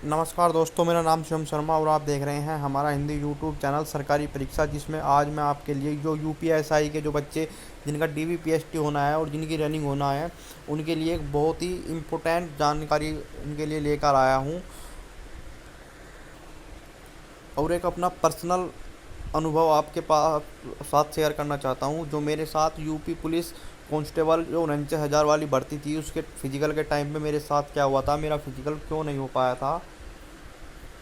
नमस्कार दोस्तों, मेरा नाम शिवम शर्मा और आप देख रहे हैं हमारा हिंदी यूट्यूब चैनल सरकारी परीक्षा, जिसमें आज मैं आपके लिए जो यूपीएसआई के जो बच्चे जिनका डीवीपीएसटी होना है और जिनकी रनिंग होना है उनके लिए एक बहुत ही इम्पोर्टेंट जानकारी उनके लिए लेकर आया हूं और एक अपना पर्सनल अनुभव आपके पास साथ शेयर करना चाहता हूं। जो मेरे साथ यूपी पुलिस कांस्टेबल जो 49,000 वाली भर्ती थी, उसके फिजिकल के टाइम पे मेरे साथ क्या हुआ था, मेरा फिजिकल क्यों नहीं हो पाया था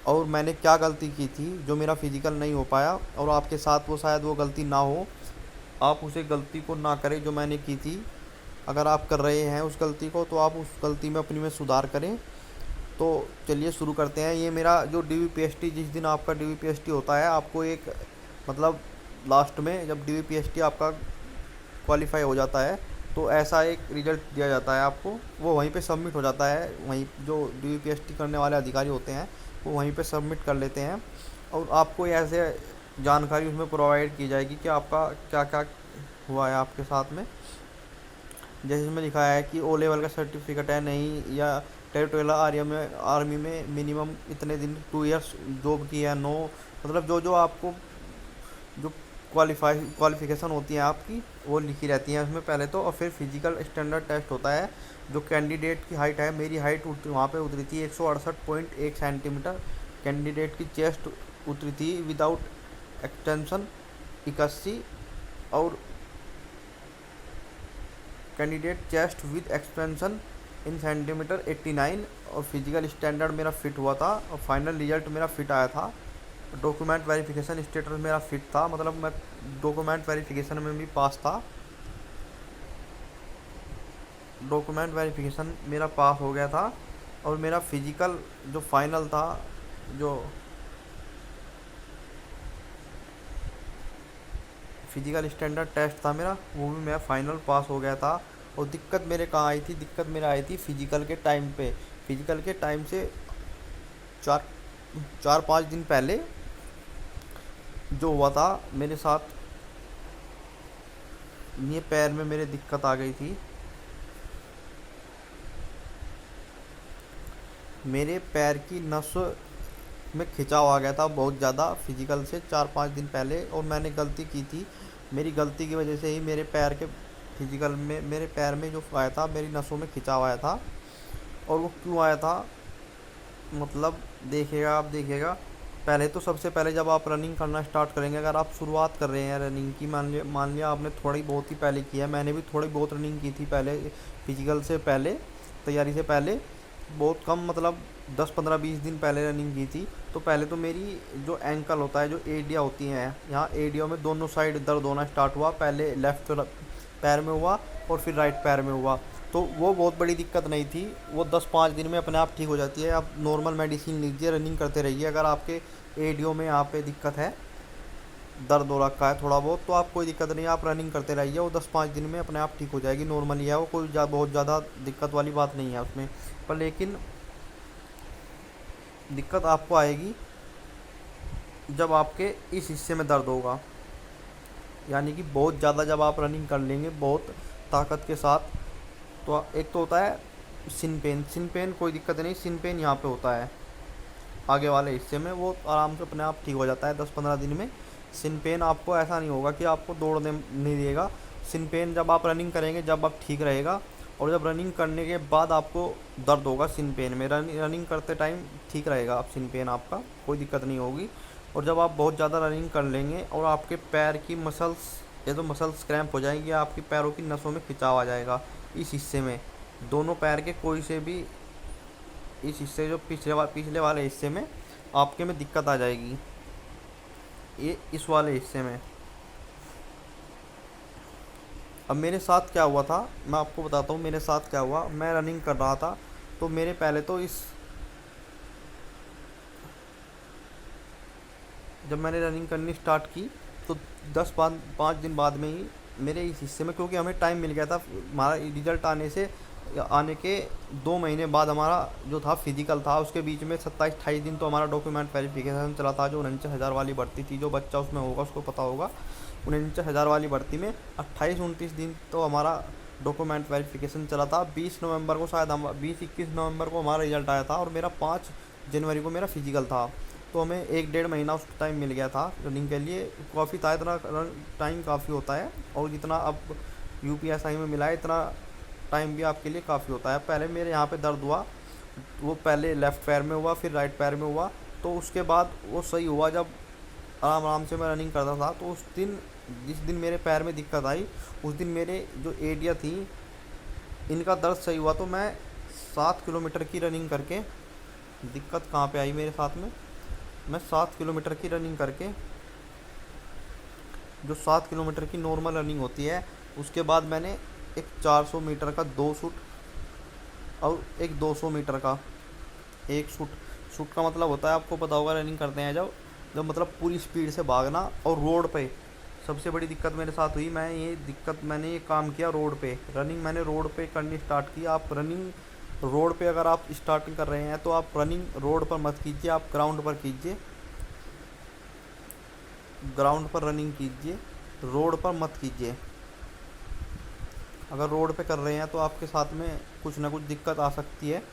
और मैंने क्या गलती की थी जो मेरा फिजिकल नहीं हो पाया, और आपके साथ वो शायद वो गलती ना हो, आप उसे गलती को ना करें जो मैंने की थी। अगर आप कर रहे हैं उस गलती को तो आप उस गलती में अपनी में सुधार करें। तो चलिए शुरू करते हैं। ये मेरा जो डीवीपीएसटी, जिस दिन आपका डीवीपीएसटी होता है, आपको एक मतलब लास्ट में जब डीवीपीएसटी आपका क्वालिफाई हो जाता है तो ऐसा एक रिजल्ट दिया जाता है आपको, वो वहीं पे सबमिट हो जाता है। वहीं जो डीवीपीएसटी करने वाले अधिकारी होते हैं वो वहीं पे सबमिट कर लेते हैं और आपको ऐसे जानकारी उसमें प्रोवाइड की जाएगी कि आपका क्या क्या हुआ है आपके साथ में। जैसे इसमें लिखा है कि ओ लेवल का सर्टिफिकेट है नहीं, या टेरिटोरियल आर्मी में मिनिमम इतने दिन 2 इयर्स जॉब की है, नो, मतलब जो जो आपको जो क्वालिफिकेशन होती हैं आपकी वो लिखी रहती हैं उसमें पहले तो। और फिर फिजिकल स्टैंडर्ड टेस्ट होता है। जो कैंडिडेट की हाइट है, मेरी हाइट वहाँ पे उतरी थी 168.1 सेंटीमीटर। कैंडिडेट की चेस्ट उतरी थी विदाउट एक्सटेंशन 81, और candidate chest with expansion in centimetre 89, और फिजिकल स्टैंडर्ड मेरा फिट हुआ था और फाइनल रिजल्ट मेरा फिट आया था। डॉक्यूमेंट वेरिफिकेशन स्टेटस मेरा फिट था, मतलब मैं डॉक्यूमेंट वेरिफिकेशन में भी पास था। डॉक्यूमेंट वेरिफिकेशन मेरा पास हो गया था और मेरा फिजिकल जो फाइनल था, जो फिजिकल स्टैंडर्ड टेस्ट था मेरा, वो भी मैं फाइनल पास हो गया था। और दिक्कत मेरे कहाँ आई थी, दिक्कत मेरा आई थी फिजिकल के टाइम पे। फिजिकल के टाइम से चार 4-5 दिन पहले जो हुआ था मेरे साथ, ये पैर में मेरे दिक्कत आ गई थी। मेरे पैर की नस में खिंचाव आ गया था बहुत ज़्यादा फिजिकल से 4-5 दिन पहले, और मैंने गलती की थी। मेरी गलती की वजह से ही मेरे पैर के फिजिकल में, मेरे पैर में जो आया था, मेरी नसों में खिंचाव आया था। और वो क्यों आया था, मतलब देखिएगा, आप देखिएगा। पहले तो सबसे पहले जब आप रनिंग करना स्टार्ट करेंगे, अगर आप शुरुआत कर रहे हैं रनिंग की, मान लिया आपने थोड़ी बहुत ही पहले की है, मैंने भी थोड़ी बहुत रनिंग की थी पहले, फिजिकल से पहले, तैयारी से पहले, बहुत कम, मतलब 10-15-20 दिन पहले रनिंग की थी। तो पहले तो मेरी जो एंकल होता है, जो एडिया होती हैं, यहाँ एडियो में दोनों साइड दर्द होना स्टार्ट हुआ। पहले लेफ़्ट पैर में हुआ और फिर राइट पैर में हुआ। तो वो बहुत बड़ी दिक्कत नहीं थी, वो 10-5 दिन में अपने आप ठीक हो जाती है। आप नॉर्मल मेडिसिन लीजिए, रनिंग करते रहिए। अगर आपके एडियो में यहाँ पे दिक्कत है, दर्द हो रखा है थोड़ा बहुत, तो आप कोई दिक्कत नहीं, आप रनिंग करते रहिए, वो 10-5 दिन में अपने आप ठीक हो जाएगी। नॉर्मली है वो, कोई बहुत ज़्यादा दिक्कत वाली बात नहीं है उसमें। पर लेकिन दिक्कत आपको आएगी जब आपके इस हिस्से में दर्द होगा, यानी कि बहुत ज़्यादा जब आप रनिंग कर लेंगे बहुत ताकत के साथ। तो एक तो होता है सिन पेन, सिन पेन कोई दिक्कत नहीं, सिन पेन यहाँ पे होता है आगे वाले हिस्से में, वो आराम से अपने आप ठीक हो जाता है 10-15 दिन में। सिन पेन आपको ऐसा नहीं होगा कि आपको दौड़ने नहीं देगा। सिन पेन जब आप रनिंग करेंगे जब आप ठीक रहेगा, और जब रनिंग करने के बाद आपको दर्द होगा सिन पेन में, रनिंग करते टाइम ठीक रहेगा आप, सिन पेन आपका कोई दिक्कत नहीं होगी। और जब आप बहुत ज़्यादा रनिंग कर लेंगे और आपके पैर की मसल्स, या तो मसल्स क्रैम्प हो जाएंगी, आपकी पैरों की नसों में खिंचाव आ जाएगा इस हिस्से में, दोनों पैर के कोई से भी इस हिस्से, जो पिछले वाले हिस्से में आपके में दिक्कत आ जाएगी, ये इस वाले हिस्से में। अब मेरे साथ क्या हुआ था मैं आपको बताता हूँ, मेरे साथ क्या हुआ। मैं रनिंग कर रहा था तो मेरे पहले तो जब मैंने रनिंग करनी स्टार्ट की तो 10-5 दिन बाद में ही मेरे इस हिस्से में, क्योंकि हमें टाइम मिल गया था हमारा रिजल्ट आने के 2 महीने बाद हमारा जो था फिजिकल था, उसके बीच में 27-28 दिन तो हमारा डॉक्यूमेंट वेरिफिकेशन चला था। जो 49,000 वाली भर्ती थी, जो बच्चा उसमें होगा उसको पता होगा, 49,000 वाली भर्ती में 28-29 दिन तो हमारा डॉक्यूमेंट वेरिफिकेशन चला था। 20 नवंबर को शायद हम 20-21 नवंबर को हमारा रिजल्ट आया था, और मेरा जनवरी को मेरा फिजिकल था। तो हमें 1 डेढ़ महीना उस टाइम मिल गया था रनिंग के लिए। काफ़ी था, इतना टाइम काफ़ी होता है, और जितना अब यूपीएसआई में मिला है इतना टाइम भी आपके लिए काफ़ी होता है। पहले मेरे यहाँ पे दर्द हुआ, वो पहले लेफ़्ट पैर में हुआ, फिर राइट पैर में हुआ। तो उसके बाद वो सही हुआ जब आराम आराम से मैं रनिंग करता था। तो उस दिन, जिस दिन मेरे पैर में दिक्कत आई, उस दिन मेरे जो एडिया थी इनका दर्द सही हुआ। तो मैं 7 किलोमीटर की रनिंग करके, दिक्कत कहाँ पे आई मेरे साथ में, मैं 7 किलोमीटर की रनिंग करके, जो 7 किलोमीटर की नॉर्मल रनिंग होती है, उसके बाद मैंने एक 400 मीटर का 2 शूट और एक 200 मीटर का 1 शूट। शूट का मतलब होता है, आपको पता होगा, रनिंग करते हैं जब जब मतलब पूरी स्पीड से भागना। और रोड पे सबसे बड़ी दिक्कत मेरे साथ हुई, मैंने ये काम किया रोड पे। रनिंग मैंने रोड पे करनी स्टार्ट की। आप रनिंग रोड पे अगर आप स्टार्टिंग कर रहे हैं तो आप रनिंग रोड पर मत कीजिए, आप ग्राउंड पर कीजिए। ग्राउंड पर रनिंग कीजिए, रोड पर मत कीजिए। अगर रोड पे कर रहे हैं तो आपके साथ में कुछ ना कुछ दिक्कत आ सकती है,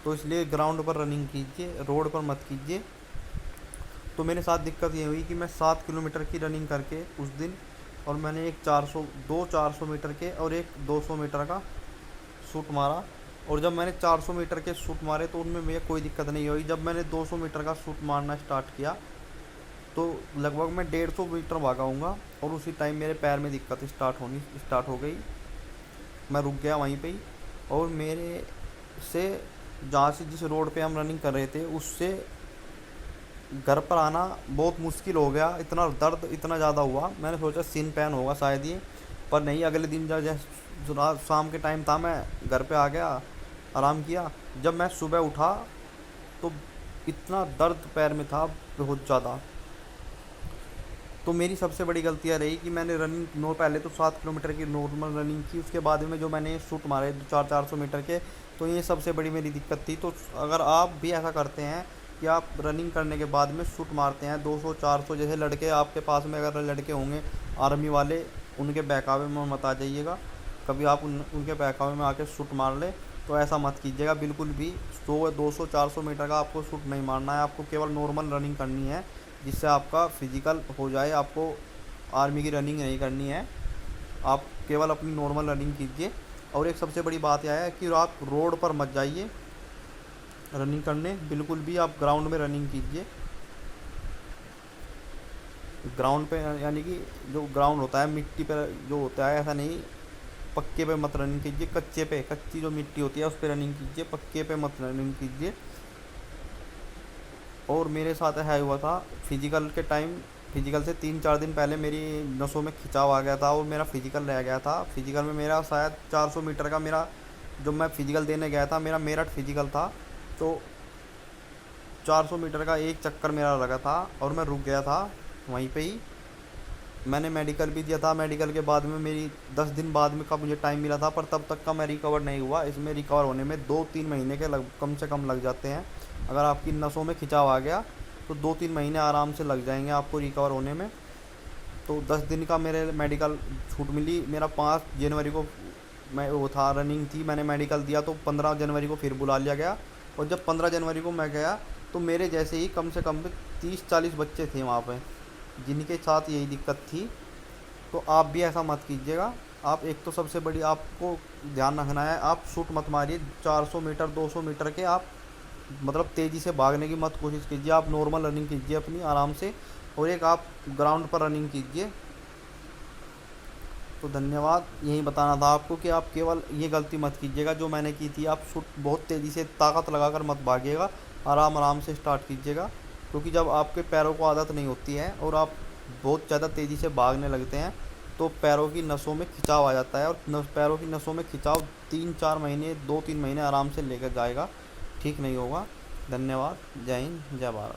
तो इसलिए ग्राउंड पर रनिंग कीजिए, रोड पर मत कीजिए। तो मेरे साथ दिक्कत ये हुई कि मैं 7 किलोमीटर की रनिंग करके उस दिन, और मैंने एक 400 मीटर के और एक 200 मीटर का शूट मारा। और जब मैंने 400 मीटर के शूट मारे तो उनमें मुझे कोई दिक्कत नहीं हुई। जब मैंने 200 मीटर का शूट मारना स्टार्ट किया तो लगभग मैं 150 मीटर भागा हूँगा, और उसी टाइम मेरे पैर में दिक्कत स्टार्ट हो गई। मैं रुक गया वहीं पे ही, और मेरे से, जहाँ से जिस रोड पे हम रनिंग कर रहे थे, उससे घर पर आना बहुत मुश्किल हो गया। इतना दर्द इतना ज़्यादा हुआ, मैंने सोचा सिन पैन होगा शायद ये, पर नहीं। अगले दिन जब जैसे रात शाम के टाइम था, मैं घर पे आ गया, आराम किया। जब मैं सुबह उठा तो इतना दर्द पैर में था, बहुत ज़्यादा। तो मेरी सबसे बड़ी गलतियाँ रही कि मैंने रनिंग नो पहले तो 7 किलोमीटर की नॉर्मल रनिंग की, उसके बाद में जो मैंने शूट मारे 400 मीटर के, तो ये सबसे बड़ी मेरी दिक्कत थी। तो अगर आप भी ऐसा करते हैं कि आप रनिंग करने के बाद में शूट मारते हैं 200 400, जैसे लड़के आपके पास में अगर लड़के होंगे आर्मी वाले, उनके बहकावे में मत आ जाइएगा। कभी आप उनके बहकावे में आके शूट मार ले तो ऐसा मत कीजिएगा बिल्कुल भी। 100 200 400 मीटर का आपको शूट नहीं मारना है, आपको केवल नॉर्मल रनिंग करनी है, जिससे आपका फिजिकल हो जाए। आपको आर्मी की रनिंग नहीं करनी है, आप केवल अपनी नॉर्मल रनिंग कीजिए। और एक सबसे बड़ी बात यह है कि आप रोड पर मत जाइए रनिंग करने, बिल्कुल भी आप ग्राउंड में रनिंग कीजिए। ग्राउंड पे यानी कि जो ग्राउंड होता है मिट्टी पे जो होता है, ऐसा नहीं, पक्के पे मत रनिंग कीजिए, कच्चे पे, कच्ची जो मिट्टी होती है उस पर रनिंग कीजिए, पक्के पे मत रनिंग कीजिए। और मेरे साथ है हुआ था फिजिकल के टाइम, फिजिकल से 3 4 दिन पहले मेरी नसों में खिंचाव आ गया था, और मेरा फिजिकल रह गया था। फिजिकल में मेरा शायद 400 मीटर का, मेरा जब मैं फिजिकल देने गया था, मेरा मेरठ फिजिकल था, तो 400 मीटर का एक चक्कर मेरा लगा था, और मैं रुक गया था वहीं पे ही। मैंने मेडिकल भी दिया था, मेडिकल के बाद में मेरी 10 दिन बाद में का मुझे टाइम मिला था, पर तब तक का मैं रिकवर नहीं हुआ। इसमें रिकवर होने में 2 3 महीने के कम से कम लग जाते हैं। अगर आपकी नसों में खिंचाव आ गया तो 2 3 महीने आराम से लग जाएंगे आपको रिकवर होने में। तो 10 दिन का मेरे मेडिकल छूट मिली। मेरा 5 जनवरी को मैं वो था, रनिंग थी, मैंने मेडिकल दिया, तो 15 जनवरी को फिर बुला लिया गया। और जब 15 जनवरी को मैं गया तो मेरे जैसे ही कम से कम 30 40 बच्चे थे वहाँ पे, जिनके साथ यही दिक्कत थी। तो आप भी ऐसा मत कीजिएगा। आप एक तो सबसे बड़ी आपको ध्यान रखना है, आप शूट मत मारिए 400 मीटर 200 मीटर के। आप मतलब तेज़ी से भागने की मत कोशिश कीजिए, आप नॉर्मल रनिंग कीजिए अपनी आराम से, और एक आप ग्राउंड पर रनिंग कीजिए। तो धन्यवाद, यही बताना था आपको कि आप केवल ये गलती मत कीजिएगा जो मैंने की थी। आप शूट बहुत तेज़ी से ताकत लगाकर मत भागिएगा, आराम आराम से स्टार्ट कीजिएगा। क्योंकि जब आपके पैरों को आदत नहीं होती है और आप बहुत ज़्यादा तेज़ी से भागने लगते हैं तो पैरों की नसों में खिंचाव आ जाता है, और पैरों की नसों में खिंचाव 3 4 महीने 2 3 महीने आराम से लेकर जाएगा, ठीक नहीं होगा। धन्यवाद, जय हिंद, जय भारत।